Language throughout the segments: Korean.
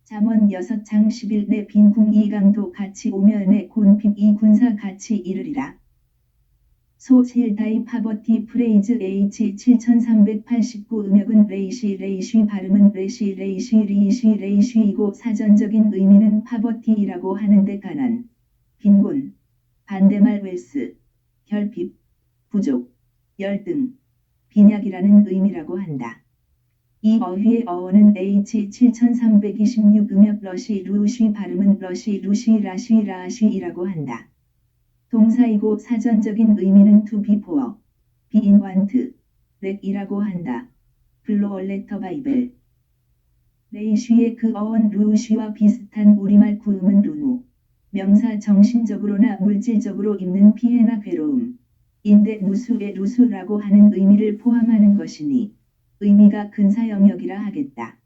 잠언 6장 10일 내 빈궁 이 강도 같이 오며 내 곤핍 이 군사 같이 이르리라. 소실다이 파버티 프레이즈 H 7389 음역은 레이시 발음은 레시 리이시이고 사전적인 의미는 파버티이라고 하는데 가난, 빈곤, 반대말 웰스, 결핍, 부족, 열등, 빈약이라는 의미라고 한다. 이 어휘의 어원은 H 7326 음역 러시 루시 발음은 러시 라시이라고 한다. 동사이고 사전적인 의미는 to be poor, be in want, lack이라고 한다. 블로얼레터 바이벨. 레이쉬의 그 어원 루쉬와 비슷한 우리말 구음은 루누. 명사 정신적으로나 물질적으로 입는 피해나 괴로움. 인데 누수의 루수라고 하는 의미를 포함하는 것이니 의미가 근사 영역이라 하겠다.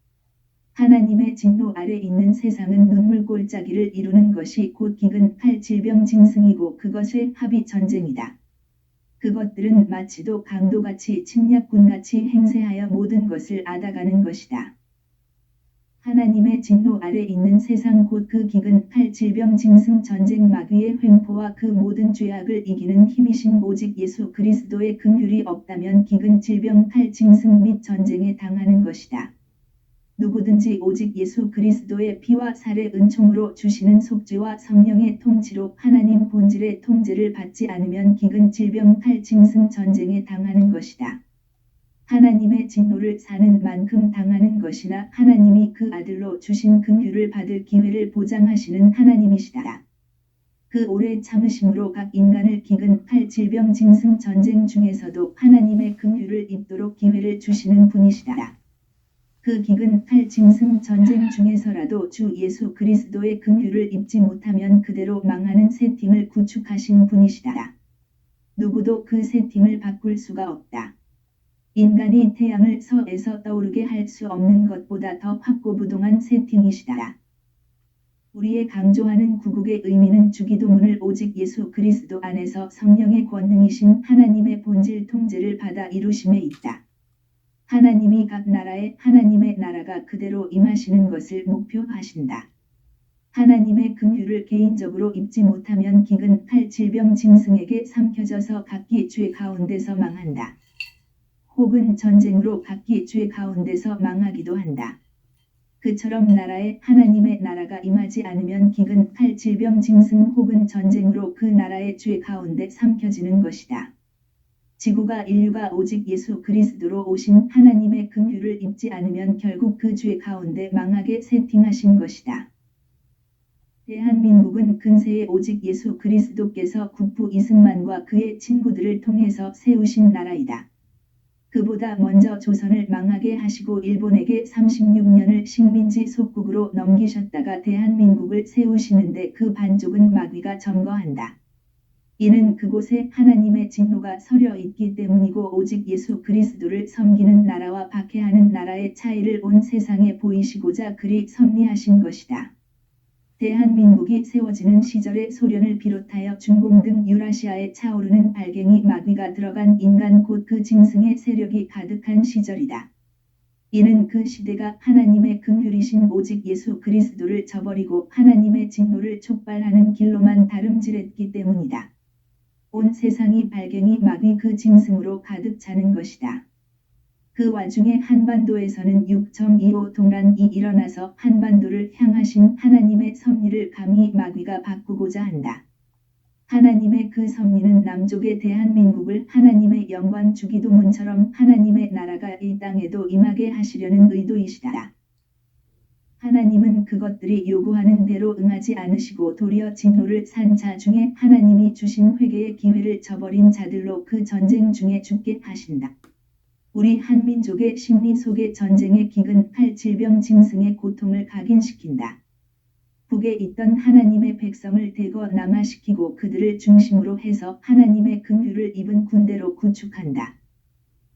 하나님의 진노 아래 있는 세상은 눈물골짜기를 이루는 것이 곧 기근, 칼, 질병, 짐승이고 그것의 합이 전쟁이다. 그것들은 마치도 강도같이 침략군같이 행세하여 모든 것을 앗아가는 것이다. 하나님의 진노 아래 있는 세상 곧 그 기근, 칼, 질병, 짐승, 전쟁, 마귀의 횡포와 그 모든 죄악을 이기는 힘이신 오직 예수 그리스도의 긍휼이 없다면 기근, 질병, 칼, 짐승 및 전쟁에 당하는 것이다. 누구든지 오직 예수 그리스도의 피와 살의 은총으로 주시는 속죄와 성령의 통치로 하나님 본질의 통제를 받지 않으면 기근, 질병, 칼, 짐승, 전쟁에 당하는 것이다. 하나님의 진노를 사는 만큼 당하는 것이나 하나님이 그 아들로 주신 긍휼을 받을 기회를 보장하시는 하나님이시다. 그 오래 참으심으로 각 인간을 기근, 칼, 질병, 짐승, 전쟁 중에서도 하나님의 긍휼을 입도록 기회를 주시는 분이시다. 그 기근, 칼, 짐승, 전쟁 중에서라도 주 예수 그리스도의 긍휼을 입지 못하면 그대로 망하는 세팅을 구축하신 분이시다. 누구도 그 세팅을 바꿀 수가 없다. 인간이 태양을 서에서 떠오르게 할 수 없는 것보다 더 확고부동한 세팅이시다. 우리의 강조하는 구국의 의미는 주기도문을 오직 예수 그리스도 안에서 성령의 권능이신 하나님의 본질 통제를 받아 이루심에 있다. 하나님이 각 나라에 하나님의 나라가 그대로 임하시는 것을 목표하신다. 하나님의 긍휼을 개인적으로 입지 못하면 기근, 칼, 질병, 짐승에게 삼켜져서 각기 죄 가운데서 망한다. 혹은 전쟁으로 각기 죄 가운데서 망하기도 한다. 그처럼 나라에 하나님의 나라가 임하지 않으면 기근, 칼, 질병, 짐승 혹은 전쟁으로 그 나라의 죄 가운데 삼켜지는 것이다. 지구가 인류가 오직 예수 그리스도로 오신 하나님의 긍휼을 입지 않으면 결국 그 죄 가운데 망하게 세팅하신 것이다. 대한민국은 근세에 오직 예수 그리스도께서 국부 이승만과 그의 친구들을 통해서 세우신 나라이다. 그보다 먼저 조선을 망하게 하시고 일본에게 36년을 식민지 속국으로 넘기셨다가 대한민국을 세우시는데 그 반쪽은 마귀가 점거한다. 이는 그곳에 하나님의 진노가 서려 있기 때문이고 오직 예수 그리스도를 섬기는 나라와 박해하는 나라의 차이를 온 세상에 보이시고자 그리 섭리하신 것이다. 대한민국이 세워지는 시절에 소련을 비롯하여 중공 등 유라시아에 차오르는 발갱이 마귀가 들어간 인간 곧 그 짐승의 세력이 가득한 시절이다. 이는 그 시대가 하나님의 긍휼이신 오직 예수 그리스도를 저버리고 하나님의 진노를 촉발하는 길로만 다름질했기 때문이다. 온 세상이 발갱이 마귀 그 짐승으로 가득 차는 것이다. 그 와중에 한반도에서는 6.25 동란이 일어나서 한반도를 향하신 하나님의 섭리를 감히 마귀가 바꾸고자 한다. 하나님의 그 섭리는 남쪽의 대한민국을 하나님의 영광 주기도문처럼 하나님의 나라가 이 땅에도 임하게 하시려는 의도이시다. 하나님은 그것들이 요구하는 대로 응하지 않으시고 도리어 진노를 산 자 중에 하나님이 주신 회개의 기회를 저버린 자들로 그 전쟁 중에 죽게 하신다. 우리 한민족의 심리 속의 전쟁의 기근, 칼, 질병, 짐승의 고통을 각인시킨다. 북에 있던 하나님의 백성을 대거 남하시키고 그들을 중심으로 해서 하나님의 긍휼을 입은 군대로 구축한다.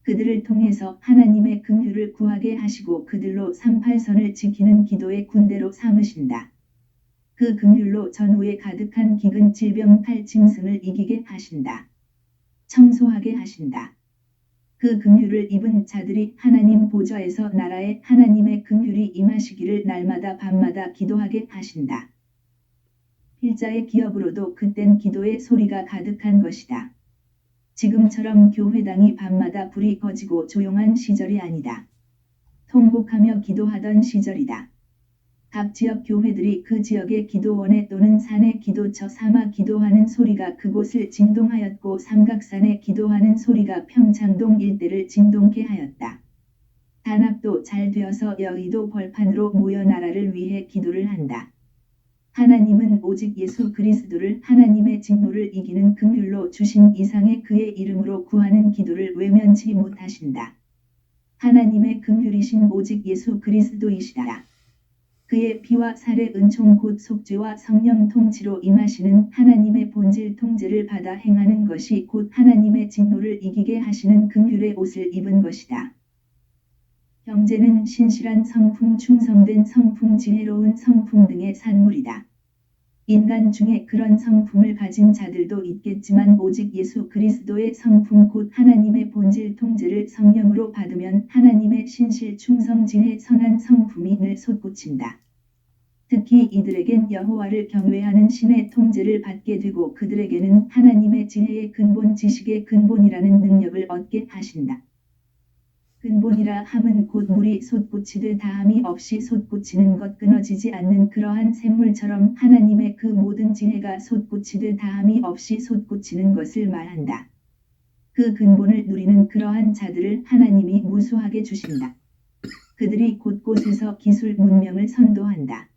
그들을 통해서 하나님의 긍휼을 구하게 하시고 그들로 38선을 지키는 기도의 군대로 삼으신다. 그 긍휼로 전후에 가득한 기근, 질병, 칼, 짐승을 이기게 하신다. 청소하게 하신다. 그 긍휼을 입은 자들이 하나님 보좌에서 나라의 하나님의 긍휼이 임하시기를 날마다 밤마다 기도하게 하신다. 필자의 기업으로도 그땐 기도의 소리가 가득한 것이다. 지금처럼 교회당이 밤마다 불이 꺼지고 조용한 시절이 아니다. 통곡하며 기도하던 시절이다. 각 지역 교회들이 그 지역의 기도원에 또는 산에 기도처 삼아 기도하는 소리가 그곳을 진동하였고 삼각산에 기도하는 소리가 평창동 일대를 진동케 하였다. 단합도 잘 되어서 여의도 벌판으로 모여 나라를 위해 기도를 한다. 하나님은 오직 예수 그리스도를 하나님의 진노를 이기는 긍휼로 주신 이상의 그의 이름으로 구하는 기도를 외면치 못하신다. 하나님의 긍휼이신 오직 예수 그리스도이시다. 그의 피와 살의 은총 곧 속죄와 성령 통치로 임하시는 하나님의 본질 통제를 받아 행하는 것이 곧 하나님의 진노를 이기게 하시는 긍휼의 옷을 입은 것이다. 형제는 신실한 성품, 충성된 성품, 지혜로운 성품 등의 산물이다. 인간 중에 그런 성품을 가진 자들도 있겠지만 오직 예수 그리스도의 성품 곧 하나님의 본질 통제를 성령으로 받으면 하나님의 신실, 충성, 지혜, 선한 성품이 늘 솟구친다. 특히 이들에겐 여호와를 경외하는 신의 통제를 받게 되고 그들에게는 하나님의 지혜의 근본, 지식의 근본이라는 능력을 얻게 하신다. 근본이라 함은 곧 물이 솟구치듯 다함이 없이 솟구치는 것, 끊어지지 않는 그러한 샘물처럼 하나님의 그 모든 지혜가 솟구치듯 다함이 없이 솟구치는 것을 말한다. 그 근본을 누리는 그러한 자들을 하나님이 무수하게 주신다. 그들이 곳곳에서 기술 문명을 선도한다.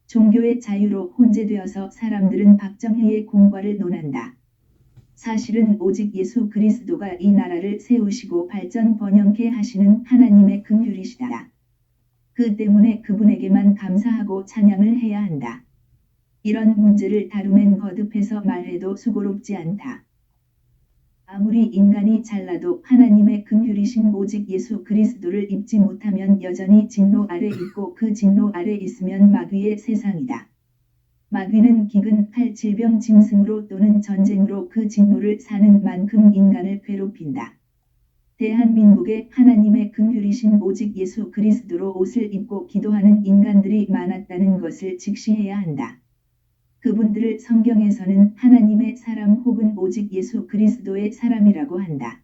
종교의 자유로 혼재되어서 사람들은 박정희의 공과를 논한다. 사실은 오직 예수 그리스도가 이 나라를 세우시고 발전 번영케 하시는 하나님의 긍휼이시다. 그 때문에 그분에게만 감사하고 찬양을 해야 한다. 이런 문제를 다루면 거듭해서 말해도 수고롭지 않다. 아무리 인간이 잘나도 하나님의 긍휼이신 오직 예수 그리스도를 입지 못하면 여전히 진노 아래 있고 그 진노 아래 있으면 마귀의 세상이다. 마귀는 기근, 칼, 질병, 짐승으로 또는 전쟁으로 그 진노를 사는 만큼 인간을 괴롭힌다. 대한민국에 하나님의 긍휼이신 오직 예수 그리스도로 옷을 입고 기도하는 인간들이 많았다는 것을 직시해야 한다. 그분들을 성경에서는 하나님의 사람 혹은 오직 예수 그리스도의 사람이라고 한다.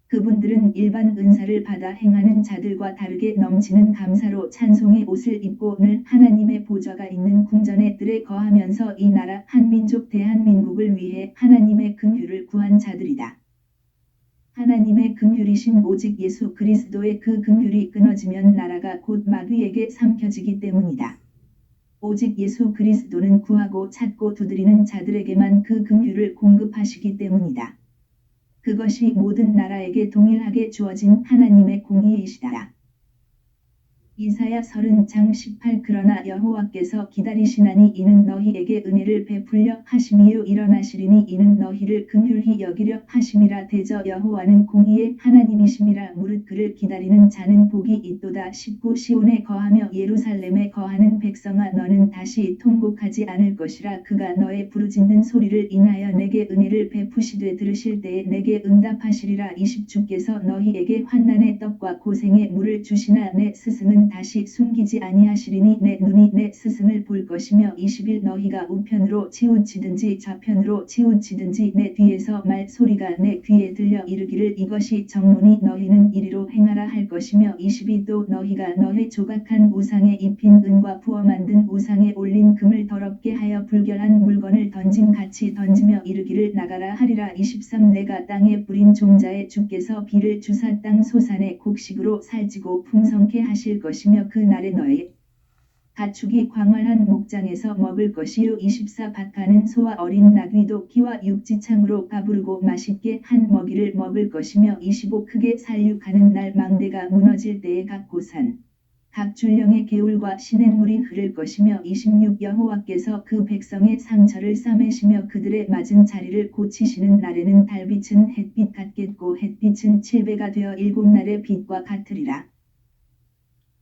그분들은 일반 은사를 받아 행하는 자들과 다르게 넘치는 감사로 찬송의 옷을 입고 늘 하나님의 보좌가 있는 궁전의 뜰에 거하면서 이 나라 한민족 대한민국을 위해 하나님의 긍휼을 구한 자들이다. 하나님의 긍휼이신 오직 예수 그리스도의 그 긍휼이 끊어지면 나라가 곧 마귀에게 삼켜지기 때문이다. 오직 예수 그리스도는 구하고 찾고 두드리는 자들에게만 그 긍휼을 공급하시기 때문이다. 그것이 모든 나라에게 동일하게 주어진 하나님의 공의이시다. 이사야 30장 18 그러나 여호와께서 기다리시나니 이는 너희에게 은혜를 베풀려 하심이요 일어나시리니 이는 너희를 긍휼히 여기려 하심이라. 대저 여호와는 공의의 하나님이심이라. 무릇 그를 기다리는 자는 복이 있도다. 19 시온에 거하며 예루살렘에 거하는 백성아 너는 다시 통곡하지 않을 것이라. 그가 너의 부르짖는 소리를 인하여 내게 은혜를 베푸시되 들으실 때에 내게 응답하시리라. 20 주께서 너희에게 환난의 떡과 고생의 물을 주시나 내 스승은 다시 숨기지 아니하시리니 내 눈이 내 스승을 볼 것이며 21 너희가 우편으로 치우치든지 좌편으로 치우치든지 내 뒤에서 말 소리가 내 귀에 들려 이르기를 이것이 정론이 너희는 이리로 행하라 할 것이며 22 또 너희가 너희 조각한 우상에 입힌 은과 부어 만든 우상에 올린 금을 더럽게 하여 불결한 물건을 던짐 같이 던지며 이르기를 나가라 하리라. 23 내가 땅에 뿌린 종자에 주께서 비를 주사 땅 소산의 곡식으로 살찌고 풍성케 하실 것이며 그 날에 너희 가축이 광활한 목장에서 먹을 것이요 24 밭가는 소와 어린 나귀도 키와 육지창으로 가부르고 맛있게 한 먹이를 먹을 것이며 25 크게 살육하는 날 망대가 무너질 때에 각 고산 각 줄령의 개울과 시냇물이 흐를 것이며 26 여호와께서 그 백성의 상처를 싸매시며 그들의 맞은 자리를 고치시는 날에는 달빛은 햇빛 같겠고 햇빛은 7배가 되어 7날의 빛과 같으리라.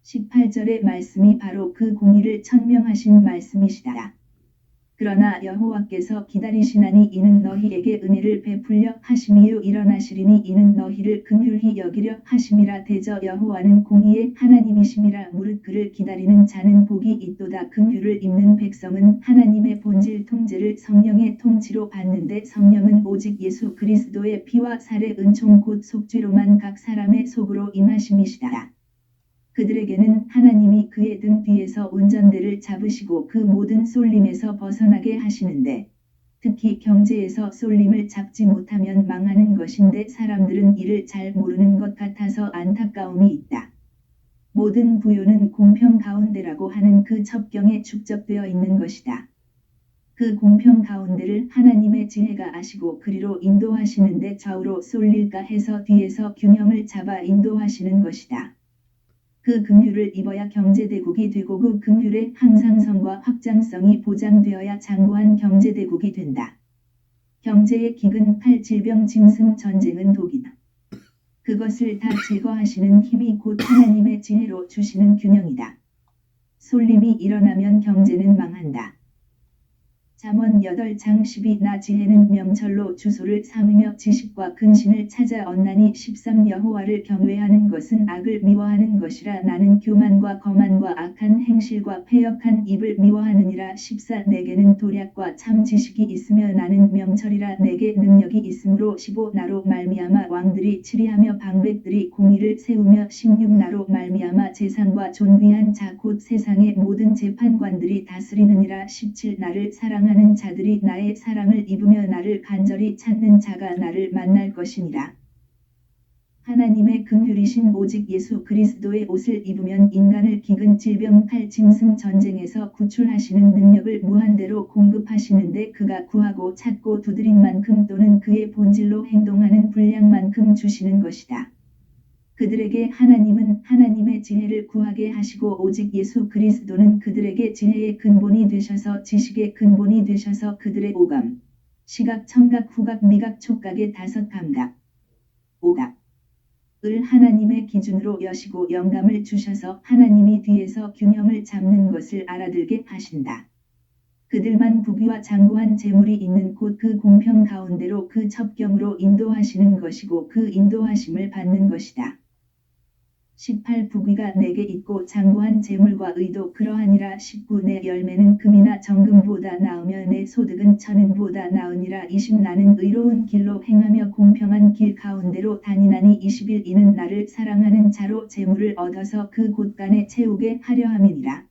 18절의 말씀이 바로 그 공의를 천명하신 말씀이시다. 그러나 여호와께서 기다리시나니 이는 너희에게 은혜를 베풀려 하심이요 일어나시리니 이는 너희를 긍휼히 여기려 하심이라. 대저 여호와는 공의의 하나님이심이라. 무릇 그를 기다리는 자는 복이 있도다. 긍휼을 입는 백성은 하나님의 본질 통제를 성령의 통치로 받는데 성령은 오직 예수 그리스도의 피와 살의 은총 곧 속죄로만 각 사람의 속으로 임하심이시다. 그들에게는 하나님이 그의 등 뒤에서 운전대를 잡으시고 그 모든 쏠림에서 벗어나게 하시는데 특히 경제에서 쏠림을 잡지 못하면 망하는 것인데 사람들은 이를 잘 모르는 것 같아서 안타까움이 있다. 모든 부요는 공평 가운데라고 하는 그 첩경에 축적되어 있는 것이다. 그 공평 가운데를 하나님의 지혜가 아시고 그리로 인도하시는데 좌우로 쏠릴까 해서 뒤에서 균형을 잡아 인도하시는 것이다. 그 긍휼을 입어야 경제대국이 되고 그 긍휼의 항상성과 확장성이 보장되어야 장구한 경제대국이 된다. 경제의 기근 질병 짐승 전쟁은 독이다. 그것을 다 제거하시는 힘이 곧 하나님의 지혜로 주시는 균형이다. 쏠림이 일어나면 경제는 망한다. 잠언 8장 12 나 지혜는 명철로 주소를 삼으며 지식과 근신을 찾아 얻나니 13 여호와를 경외하는 것은 악을 미워하는 것이라. 나는 교만과 거만과 악한 행실과 패역한 입을 미워하느니라. 14 내게는 도략과 참 지식이 있으며 나는 명철이라. 내게 능력이 있으므로 15 나로 말미암아 왕들이 치리하며 방백들이 공의를 세우며 16 나로 말미암아 재상과 존귀한 자 곧 세상의 모든 재판관들이 다스리느니라. 17 나를 사랑하는 자들이 나의 사랑을 입으며 나를 간절히 찾는 자가 나를 만날 것이니라. 하나님의 긍휼이신 오직 예수 그리스도의 옷을 입으면 인간을 기근 질병 짐승 전쟁에서 구출하시는 능력을 무한대로 공급하시는데 그가 구하고 찾고 두드린 만큼 또는 그의 본질로 행동하는 분량만큼 주시는 것이다. 그들에게 하나님은 하나님의 지혜를 구하게 하시고 오직 예수 그리스도는 그들에게 지혜의 근본이 되셔서 지식의 근본이 되셔서 그들의 오감, 시각, 청각, 후각, 미각, 촉각의 5감각, 오각을 하나님의 기준으로 여시고 영감을 주셔서 하나님이 뒤에서 균형을 잡는 것을 알아들게 하신다. 그들만 부귀와 장구한 재물이 있는 곳 그 공평 가운데로 그 첩경으로 인도하시는 것이고 그 인도하심을 받는 것이다. 18 부귀가 내게 있고 장구한 재물과 의도 그러하니라. 19 내 열매는 금이나 정금보다 나으며 내 소득은 천은보다 나으니라. 20 나는 의로운 길로 행하며 공평한 길 가운데로 다니나니 21 이는 나를 사랑하는 자로 재물을 얻어서 그 곳간에 채우게 하려 함이니라.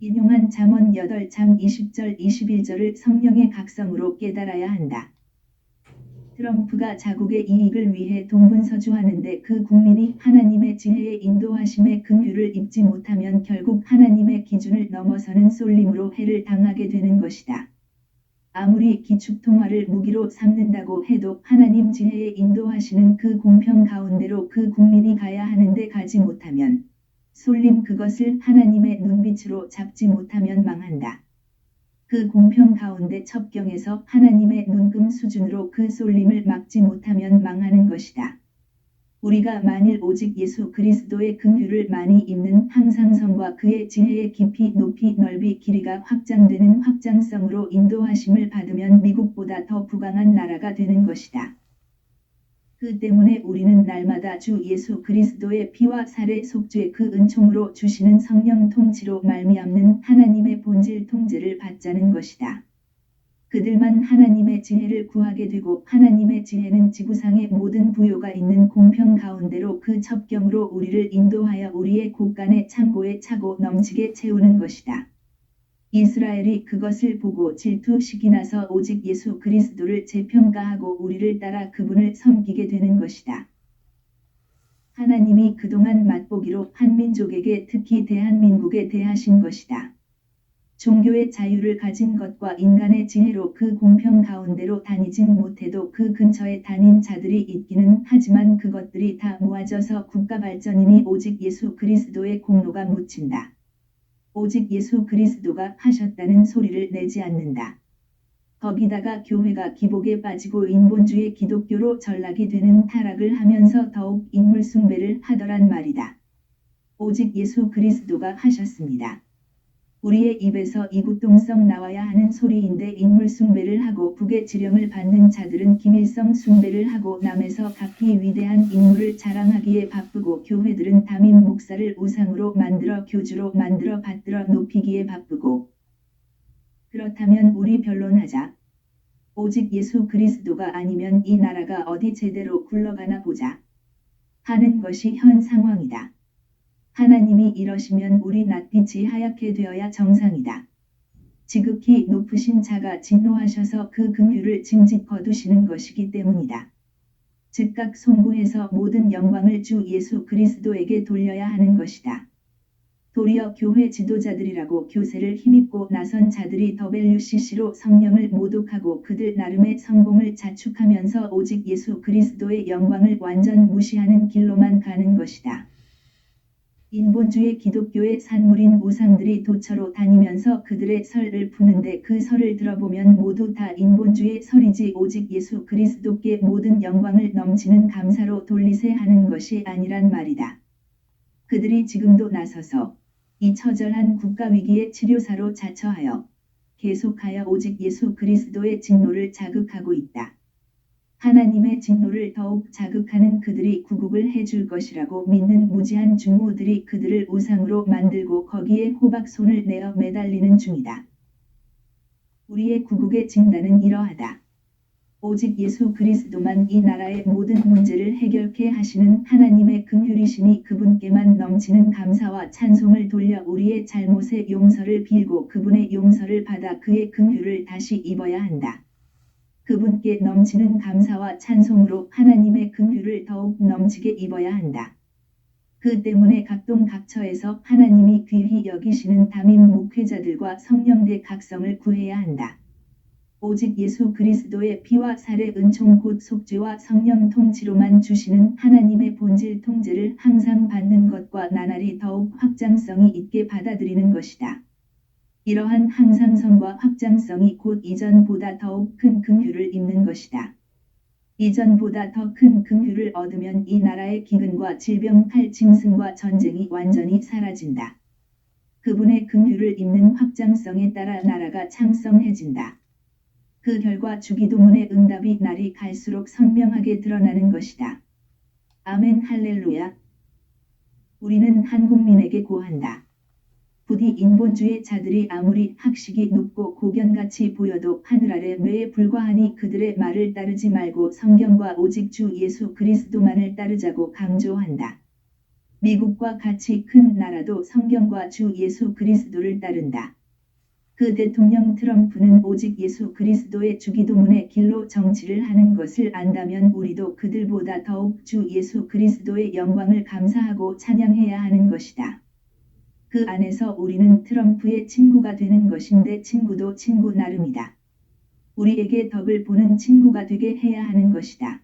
인용한 잠언 8장 20절 21절을 성령의 각성으로 깨달아야 한다. 트럼프가 자국의 이익을 위해 동분서주하는데 그 국민이 하나님의 지혜의 인도하심에 긍휼을 입지 못하면 결국 하나님의 기준을 넘어서는 쏠림으로 해를 당하게 되는 것이다. 아무리 기축통화를 무기로 삼는다고 해도 하나님 지혜의 인도하시는 그 공평 가운데로 그 국민이 가야 하는데 가지 못하면 쏠림 그것을 하나님의 눈빛으로 잡지 못하면 망한다. 그 공평 가운데 첩경에서 하나님의 눈금 수준으로 그 쏠림을 막지 못하면 망하는 것이다. 우리가 만일 오직 예수 그리스도의 긍휼을 많이 입는 항상성과 그의 지혜의 깊이 높이 넓이 길이가 확장되는 확장성으로 인도하심을 받으면 미국보다 더 부강한 나라가 되는 것이다. 그 때문에 우리는 날마다 주 예수 그리스도의 피와 살의 속죄 그 은총으로 주시는 성령 통치로 말미암는 하나님의 본질 통제를 받자는 것이다. 그들만 하나님의 지혜를 구하게 되고 하나님의 지혜는 지구상의 모든 부요가 있는 공평 가운데로 그 첩경으로 우리를 인도하여 우리의 곳간의 창고에 차고 넘치게 채우는 것이다. 이스라엘이 그것을 보고 질투식이 나서 오직 예수 그리스도를 재평가하고 우리를 따라 그분을 섬기게 되는 것이다. 하나님이 그동안 맛보기로 한 민족에게 특히 대한민국에 대하신 것이다. 종교의 자유를 가진 것과 인간의 지혜로 그 공평 가운데로 다니진 못해도 그 근처에 다닌 자들이 있기는 하지만 그것들이 다 모아져서 국가 발전이니 오직 예수 그리스도의 공로가 묻힌다. 오직 예수 그리스도가 하셨다는 소리를 내지 않는다. 거기다가 교회가 기복에 빠지고 인본주의 기독교로 전락이 되는 타락을 하면서 더욱 인물 숭배를 하더란 말이다. 오직 예수 그리스도가 하셨습니다. 우리의 입에서 이구동성 나와야 하는 소리인데 인물 숭배를 하고 북의 지령을 받는 자들은 기밀성 숭배를 하고 남에서 각기 위대한 인물을 자랑하기에 바쁘고 교회들은 담임 목사를 우상으로 만들어 교주로 만들어 받들어 높이기에 바쁘고. 그렇다면 우리 변론하자. 오직 예수 그리스도가 아니면 이 나라가 어디 제대로 굴러가나 보자 하는 것이 현 상황이다. 하나님이 이러시면 우리 낯빛이 하얗게 되어야 정상이다. 지극히 높으신 자가 진노하셔서 그 긍휼을 징짓 거두시는 것이기 때문이다. 즉각 송구해서 모든 영광을 주 예수 그리스도에게 돌려야 하는 것이다. 도리어 교회 지도자들이라고 교세를 힘입고 나선 자들이 WCC로 성령을 모독하고 그들 나름의 성공을 자축하면서 오직 예수 그리스도의 영광을 완전 무시하는 길로만 가는 것이다. 인본주의 기독교의 산물인 우상들이 도처로 다니면서 그들의 설을 푸는데 그 설을 들어보면 모두 다 인본주의 설이지 오직 예수 그리스도께 모든 영광을 넘치는 감사로 돌리세 하는 것이 아니란 말이다. 그들이 지금도 나서서 이 처절한 국가위기의 치료사로 자처하여 계속하여 오직 예수 그리스도의 진노를 자극하고 있다. 하나님의 진노를 더욱 자극하는 그들이 구국을 해줄 것이라고 믿는 무지한 중모들이 그들을 우상으로 만들고 거기에 호박손을 내어 매달리는 중이다. 우리의 구국의 진단은 이러하다. 오직 예수 그리스도만 이 나라의 모든 문제를 해결케 하시는 하나님의 긍휼이시니 그분께만 넘치는 감사와 찬송을 돌려 우리의 잘못의 용서를 빌고 그분의 용서를 받아 그의 긍휼을 다시 입어야 한다. 그분께 넘치는 감사와 찬송으로 하나님의 긍휼을 더욱 넘치게 입어야 한다. 그 때문에 각동각처에서 하나님이 귀히 여기시는 담임 목회자들과 성령대 각성을 구해야 한다. 오직 예수 그리스도의 피와 살의 은총 곧 속죄와 성령 통치로만 주시는 하나님의 본질 통제를 항상 받는 것과 나날이 더욱 확장성이 있게 받아들이는 것이다. 이러한 항상성과 확장성이 곧 이전보다 더욱 큰 긍휼을 입는 것이다. 이전보다 더 큰 긍휼을 얻으면 이 나라의 기근과 질병 탈짐승과 전쟁이 완전히 사라진다. 그분의 긍휼을 입는 확장성에 따라 나라가 창성해진다. 그 결과 주기도문의 응답이 날이 갈수록 선명하게 드러나는 것이다. 아멘 할렐루야. 우리는 한국민에게 고한다. 부디 인본주의 자들이 아무리 학식이 높고 고견같이 보여도 하늘 아래 뇌에 불과하니 그들의 말을 따르지 말고 성경과 오직 주 예수 그리스도만을 따르자고 강조한다. 미국과 같이 큰 나라도 성경과 주 예수 그리스도를 따른다. 그 대통령 트럼프는 오직 예수 그리스도의 주기도문의 길로 정치를 하는 것을 안다면 우리도 그들보다 더욱 주 예수 그리스도의 영광을 감사하고 찬양해야 하는 것이다. 그 안에서 우리는 트럼프의 친구가 되는 것인데 친구도 친구 나름이다. 우리에게 덕을 보는 친구가 되게 해야 하는 것이다.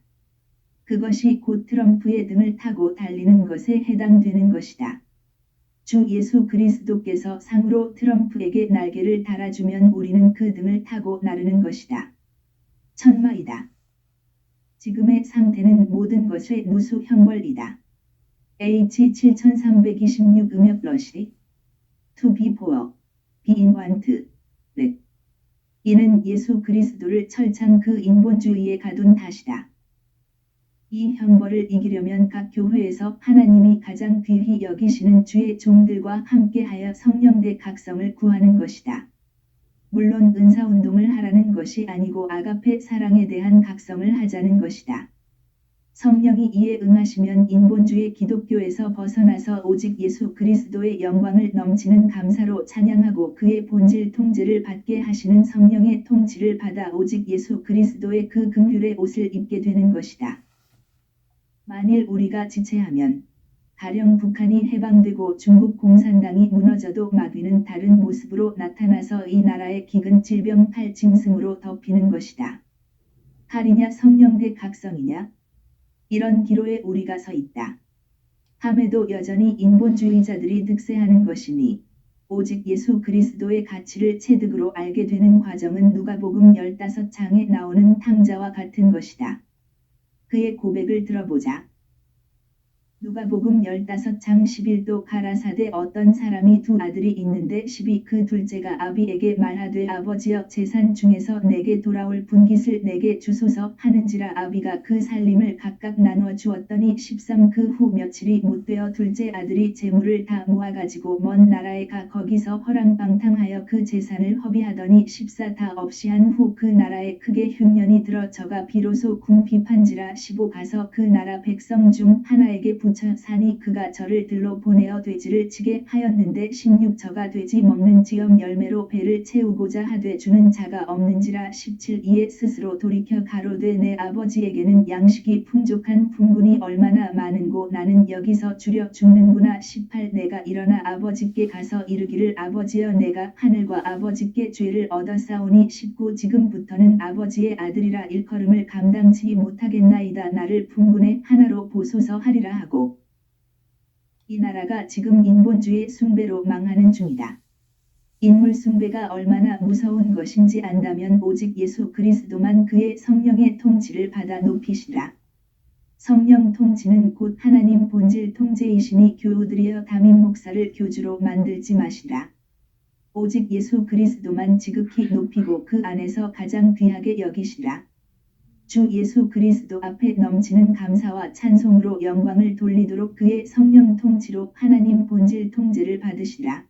그것이 곧 트럼프의 등을 타고 달리는 것에 해당되는 것이다. 주 예수 그리스도께서 상으로 트럼프에게 날개를 달아주면 우리는 그 등을 타고 나르는 것이다. 천마이다. 지금의 상태는 모든 것의 누수 형벌이다. H7326 음역 러시 To be poor, be in want, 넷. 이는 예수 그리스도를 철창 그 인본주의에 가둔 탓이다. 이 형벌을 이기려면 각 교회에서 하나님이 가장 귀히 여기시는 주의 종들과 함께하여 성령대 각성을 구하는 것이다. 물론 은사운동을 하라는 것이 아니고 아가페 사랑에 대한 각성을 하자는 것이다. 성령이 이에 응하시면 인본주의 기독교에서 벗어나서 오직 예수 그리스도의 영광을 넘치는 감사로 찬양하고 그의 본질 통제를 받게 하시는 성령의 통치를 받아 오직 예수 그리스도의 그 긍휼의 옷을 입게 되는 것이다. 만일 우리가 지체하면 가령 북한이 해방되고 중국 공산당이 무너져도 마귀는 다른 모습으로 나타나서 이 나라의 기근 질병 탈짐승으로 덮이는 것이다. 칼이냐 성령대 각성이냐? 이런 기로에 우리가 서 있다. 함에도 여전히 인본주의자들이 득세하는 것이니 오직 예수 그리스도의 가치를 체득으로 알게 되는 과정은 누가복음 15장에 나오는 탕자와 같은 것이다. 그의 고백을 들어보자. 누가 누가복음 15장 11도 가라사대 어떤 사람이 두 아들이 있는데 12 그 둘째가 아비에게 말하되 아버지여 재산 중에서 내게 돌아올 분깃을 내게 주소서 하는지라 아비가 그 살림을 각각 나누어 주었더니 13 그 후 며칠이 못되어 둘째 아들이 재물을 다 모아가지고 먼 나라에 가 거기서 허랑방탕하여 그 재산을 허비하더니 14 다 없이 한 후 그 나라에 크게 흉년이 들어 저가 비로소 궁핍한지라 15 가서 그 나라 백성 중 하나에게 붙여 사니 그가 저를 들로 보내어 돼지를 치게 하였는데 16 저가 돼지 먹는 지엄 열매로 배를 채우고자 하되 주는 자가 없는지라 17 이에 스스로 돌이켜 가로되 내 아버지에게는 양식이 풍족한 품군이 얼마나 많은고 나는 여기서 주려 죽는구나 18 내가 일어나 아버지께 가서 이르기를 아버지여 내가 하늘과 아버지께 죄를 얻었사오니 19 지금부터는 아버지의 아들이라 일컬음을 감당치 못하겠나이다 나를 품군의 하나로 보소서 하리라 하고 이 나라가 지금 인본주의 숭배로 망하는 중이다. 인물 숭배가 얼마나 무서운 것인지 안다면 오직 예수 그리스도만 그의 성령의 통치를 받아 높이시라. 성령 통치는 곧 하나님 본질 통제이시니 교우들이여 담임 목사를 교주로 만들지 마시라. 오직 예수 그리스도만 지극히 높이고 그 안에서 가장 귀하게 여기시라. 주 예수 그리스도 앞에 넘치는 감사와 찬송으로 영광을 돌리도록 그의 성령 통치로 하나님 본질 통제를 받으시라.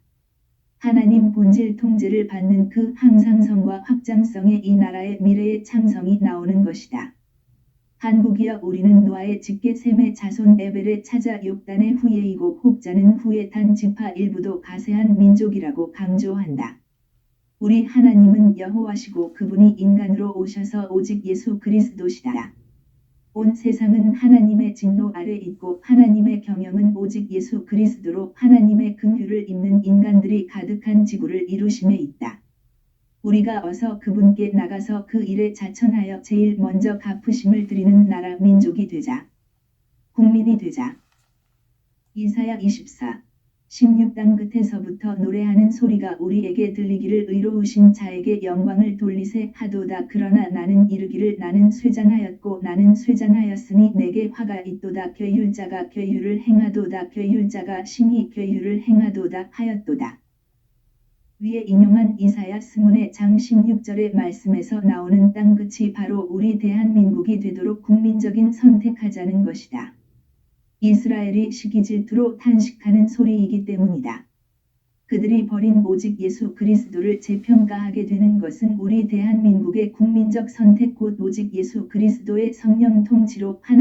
하나님 본질 통제를 받는 그 항상성과 확장성의 이 나라의 미래의 창성이 나오는 것이다. 한국이여 우리는 노아의 직계셈의 자손 에벨의 찾아 욕단의 후예이고 혹자는 후예 단 지파 일부도 가세한 민족이라고 강조한다. 우리 하나님은 여호와시고 그분이 인간으로 오셔서 오직 예수 그리스도시다. 온 세상은 하나님의 진노 아래 있고 하나님의 경영은 오직 예수 그리스도로 하나님의 긍휼을 입는 인간들이 가득한 지구를 이루심에 있다. 우리가 어서 그분께 나가서 그 일에 자천하여 제일 먼저 갚으심을 드리는 나라 민족이 되자. 국민이 되자. 이사야 24, 16 땅 끝에서부터 노래하는 소리가 우리에게 들리기를 의로우신 자에게 영광을 돌리세 하도다. 그러나 나는 이르기를 나는 쇠잔하였고 나는 쇠잔하였으니 내게 화가 있도다. 괴율자가 괴율을 행하도다. 괴율자가 심히 괴율을 행하도다 하였도다. 위에 인용한 이사야 스문의 장 16절의 말씀에서 나오는 땅 끝이 바로 우리 대한민국이 되도록 국민적인 선택하자는 것이다. 이스라엘이 시기질투로 탄식하는 소리이기 때문이다. 그들이 버린 오직 예수 그리스도를 재평가하게 되는 것은 우리 대한민국의 국민적 선택 곧 오직 예수 그리스도의 성령 통치로 하나님